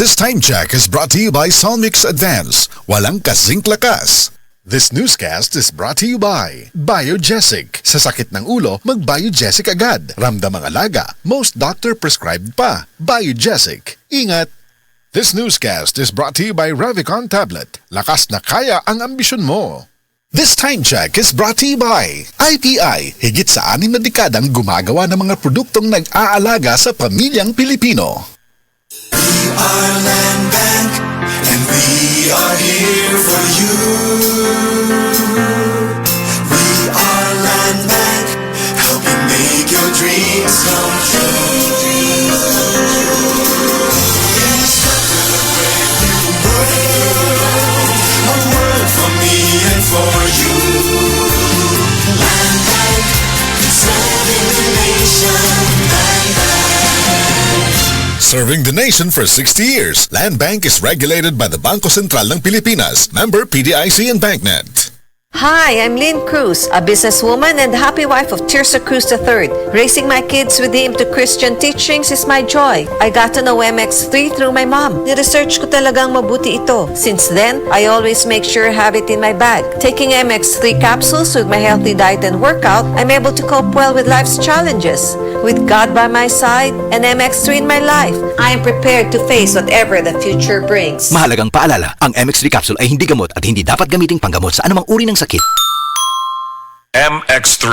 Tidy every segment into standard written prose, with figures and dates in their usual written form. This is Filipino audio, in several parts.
This time check is brought to you by Solmix Advance. Walang kasing lakas. This newscast is brought to you by Biogesic. Sa sakit ng ulo, mag-Biogesic agad. Ramdam ang alaga, most doctor prescribed pa. Biogesic. Ingat! This newscast is brought to you by Revicon Tablet. Lakas na kaya ang ambisyon mo. This time check is brought to you by ITI. Higit sa 6 na dekadang gumagawa ng mga produktong nag-aalaga sa pamilyang Pilipino. We are Land Bank, and we are here for you. We are Land Bank, helping make your dreams come true. Yes, a world for me and for you. Land Bank, serving the nation. Land Bank. Serving the nation for 60 years, Land Bank is regulated by the Bangko Sentral ng Pilipinas, member PDIC and BancNet. Hi, I'm Lynn Cruz, a businesswoman and happy wife of Tirsa Cruz III. Raising my kids with him to Christian teachings is my joy. I got to know MX3 through my mom. Ni-research ko talagang mabuti ito. Since then, I always make sure I have it in my bag. Taking MX3 capsules with my healthy diet and workout, I'm able to cope well with life's challenges. With God by my side and MX3 in my life, I am prepared to face whatever the future brings. Mahalagang paalala, ang MX3 capsule ay hindi gamot at hindi dapat gamiting panggamot sa anumang uri ng sakit. MX3,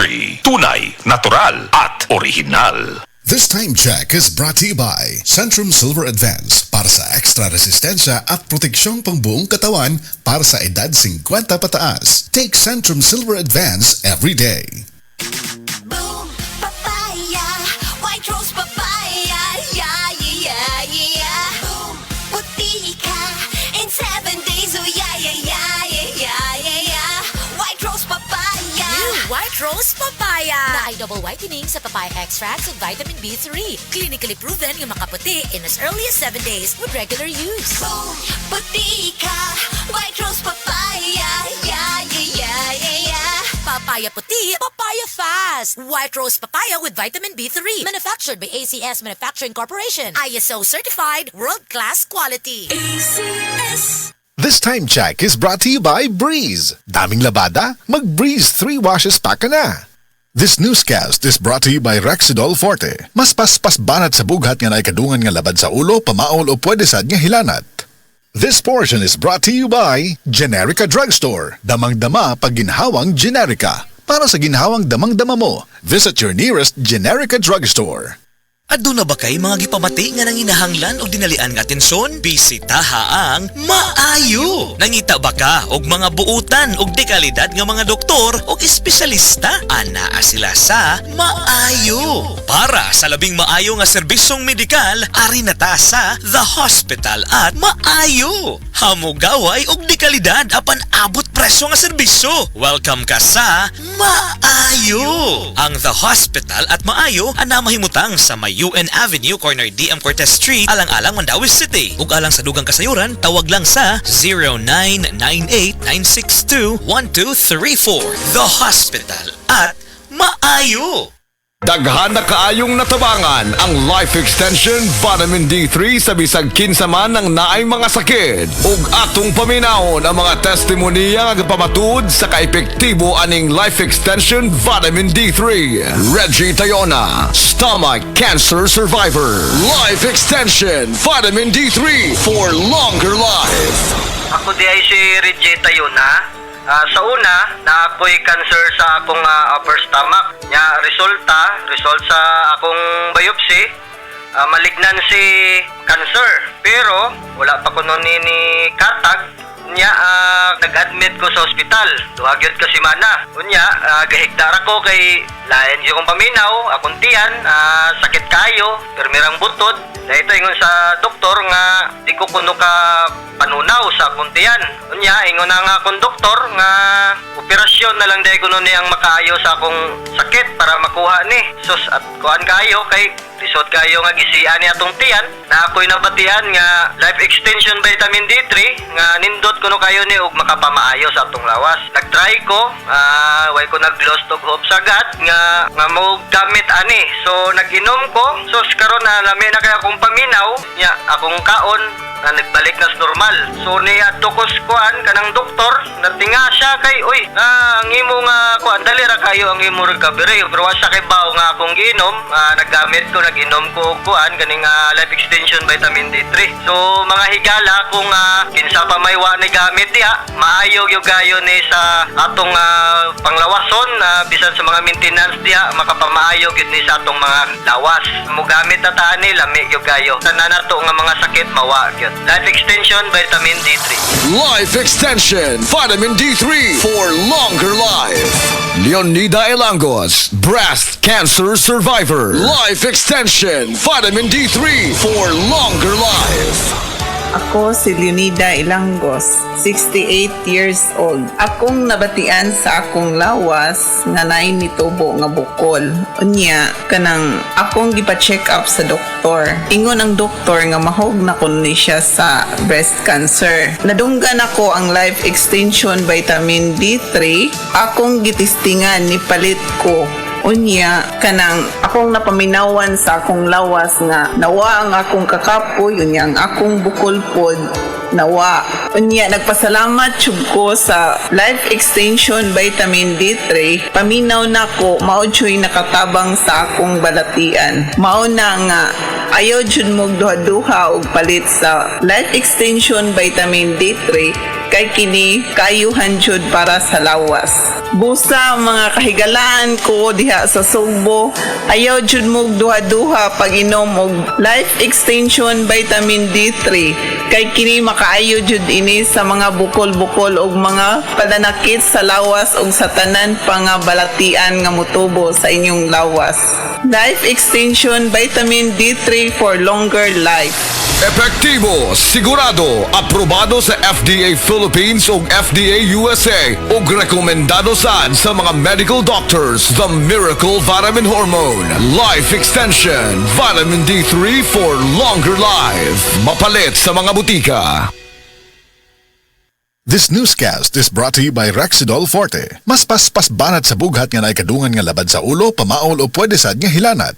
tunay, natural at original. This time check is brought to you by Centrum Silver Advance para sa extra resistensya at proteksyong pangbuong katawan para sa edad 50 pataas. Take Centrum Silver Advance every day. Boom, papaya, white rose papaya, yeah, yeah, yeah. Boom, puti ka in 7 days, oh yeah, yeah, yeah, yeah, yeah, yeah. White rose papaya. New White Rose Papaya na ay double whitening sa papaya extracts with vitamin B3. Clinically proven yung makaputi in as early as 7 days with regular use. Boom, puti ka, white rose papaya, yeah, yeah, yeah, yeah, yeah. Papaya puti, papaya fast. White Rose Papaya with vitamin B3. Manufactured by ACS Manufacturing Corporation. ISO certified, world-class quality. ACS. This time check is brought to you by Breeze. Daming labada? Mag-Breeze 3 washes pa ka na. This newscast is brought to you by Rexidol Forte. Mas paspas banat sa bughat nga naikadungan nga labad sa ulo, pamaol o pwede sad nga hilanat. This portion is brought to you by Generica Drugstore. Damang-dama pag ginhawang Generica. Para sa ginhawang damang-dama mo, visit your nearest Generica Drugstore. Aduna ba kay mga gipamati nga nang inahanglan o dinalian nga atensyon? Bisitaha ang Maayo! Nangita ba ka og mga buutan og dekalidad nga mga doktor o espesyalista? Anaa sila sa Maayo! Para sa labing maayo nga serbisyong medikal, ari na ta sa The Hospital at Maayo! Hamugaway og dekalidad apan abot presyo nga serbisyo. Welcome ka sa Maayo! Ang The Hospital at Maayo ana mahimutang sa may UN Avenue, corner DM Cortez Street, alang-alang Mandaue City. Ug alang sa dugang kasayuran, tawag lang sa 0998-962-1234. The Hospital at Maayo! Daghan na kaayong natabangan ang Life Extension Vitamin D3 sa bisag kinsa man ang naay mga sakit. Ug atong paminahon ang mga testimonya nga pamatud sa kaepektibo aning Life Extension Vitamin D3. Reggie Tayona, stomach cancer survivor. Life Extension Vitamin D3 for longer life. Ako di ay si Reggie Tayona. Sa una, na ako'y cancer sa akong upper stomach. Result sa akong biopsy, malignancy cancer. Pero, wala pa ko nun ni katag. Nag-admit ko sa ospital. Duhagyod ka si Mana. Gahigdara ko kay layan yung paminaw, akong tiyan, sakit kayo, permirang butod. Dahil ito ingon sa doktor nga di ko kuno ka panunaw sa akong tiyan. Ingon na nga akong doktor nga operasyon na lang dahil kuno niyang makaayo sa akong sakit para makuha ni. Sus at kuhan kayo kay lisod kayo nga gisian ni atong tiyan na ako'y nabatian nga Life Extension Vitamin D3 nga nindot kuno kayo ni ug makapamaayo sa atong lawas. Nagtry ko, way ko nag-lost og hope sagad nga mo gamit ani. So nag-inom ko. So karon na lami na kay akong paminaw nya akong kaon na nagbalik na sa normal. So ni adto ko kuan kanang doktor natinga siya kay ang imo nga kuan dali ra kayo ang imo recovery pero wa siya kay bawo nga akong giinom, nag-inom ko kuan ganing life extension vitamin D3. So mga higala kung kinsa pa may wa ni gamit diha, maayo gyud gayo ni sa atong panglawason bisan sa mga maintenance diha makapamaayo gyud ni sa atong mga lawas. Mo gamit ta ani lami gyud gayo. Tanan nato nga mga sakit mawa gyud. Life extension vitamin D3. Life Extension Vitamin D3 for longer life. Leonida Elangos, breast cancer survivor. Life Extension Vitamin D3 for longer life. Ako si Leonida Ilangos, 68 years old. Akong nabatian sa akong lawas nga naay nitubo nga bukol. Unya, kanang akong gipa-check up sa doktor. Ingon ang doktor nga mahog na kun ni siya sa breast cancer. Nadunggan ako ang Life Extension Vitamin D3. Akong gitistingan ni palit ko. Unya, kanang akong napaminawan sa akong lawas nga nawa ang akong kakapoy, unya ang akong bukol pod nawa. Unya, nagpasalamat jud ko sa Life Extension Vitamin D3. Paminaw na ko, mao jud nakatabang sa akong balatian. Mao na nga ayaw jud mo duha-duha og palit sa Life Extension Vitamin D3 kay kini kayuhan jud para sa lawas. Busa mga kahigalaan ko diha sa Sugbo, ayaw jud mo duha-duha pag inom og Life Extension Vitamin D3 kay kini makaayo jud ini sa mga bukol-bukol og mga pananakit sa lawas og sa tanan pa nga balatian nga motubo sa inyong lawas. Life Extension Vitamin D3 for longer life. Epektibo, sigurado, aprobado sa FDA Philippines ug FDA USA ug rekomendado sad sa mga medical doctors. The Miracle Vitamin Hormone, Life Extension, Vitamin D3 for longer life. Mapalit sa mga butika. This newscast is brought to you by Rexidol Forte. Mas paspas banat sa bughat nga naikadungan nga labad sa ulo, pamaol o pwede sad nga hilanat.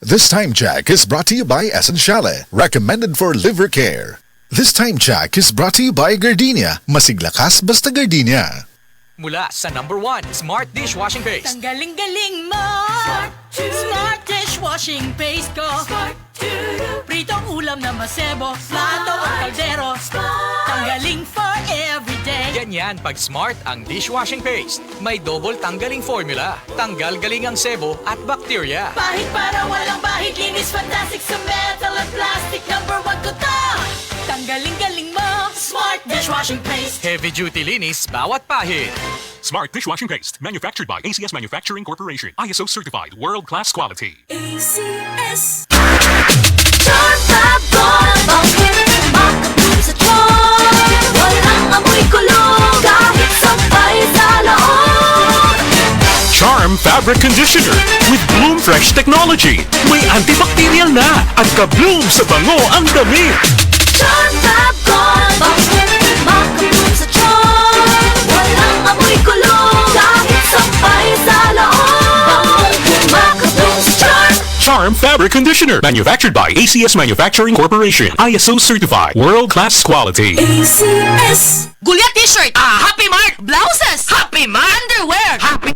This Time Check is brought to you by Essentiale, recommended for liver care. This Time Check is brought to you by Gardenia. Masiglakas basta Gardenia. Mula sa #1 Smart Dishwashing Paste. Tanggaling-galing mo! Smart dishwashing paste ko. Pritong ulam na masebo, plato o kaldero. Tanggaling for everyday. Ganyan pag Smart ang dishwashing paste. May double tanggaling formula. Tanggal galing ang sebo at bakterya. Pahit para walang bahid, linis fantastic sa metal at plastic. #1 ko to! Tanggaling-galing mo! Smart dishwashing paste. Heavy duty linis bawat pahid. Smart Dishwashing Paste, manufactured by ACS Manufacturing Corporation. ISO certified, world-class quality. ACS. Makapun sa tiyan. Walang amoy kulong kahit sabay sa loob. Charm Fabric Conditioner with Bloom Fresh Technology. May antibacterial na at ka-bloom sa bango ang damit. Charm Fab Gone. Makapun sa tiyan. Walang amoy kulong kahit sabay sa loob. Makapun sa tiyan. Charm Fabric Conditioner, manufactured by ACS Manufacturing Corporation. ISO certified, world-class quality. ACS. Gulyat t-shirt, Happy Mart blouses, Happy Mart underwear, Happy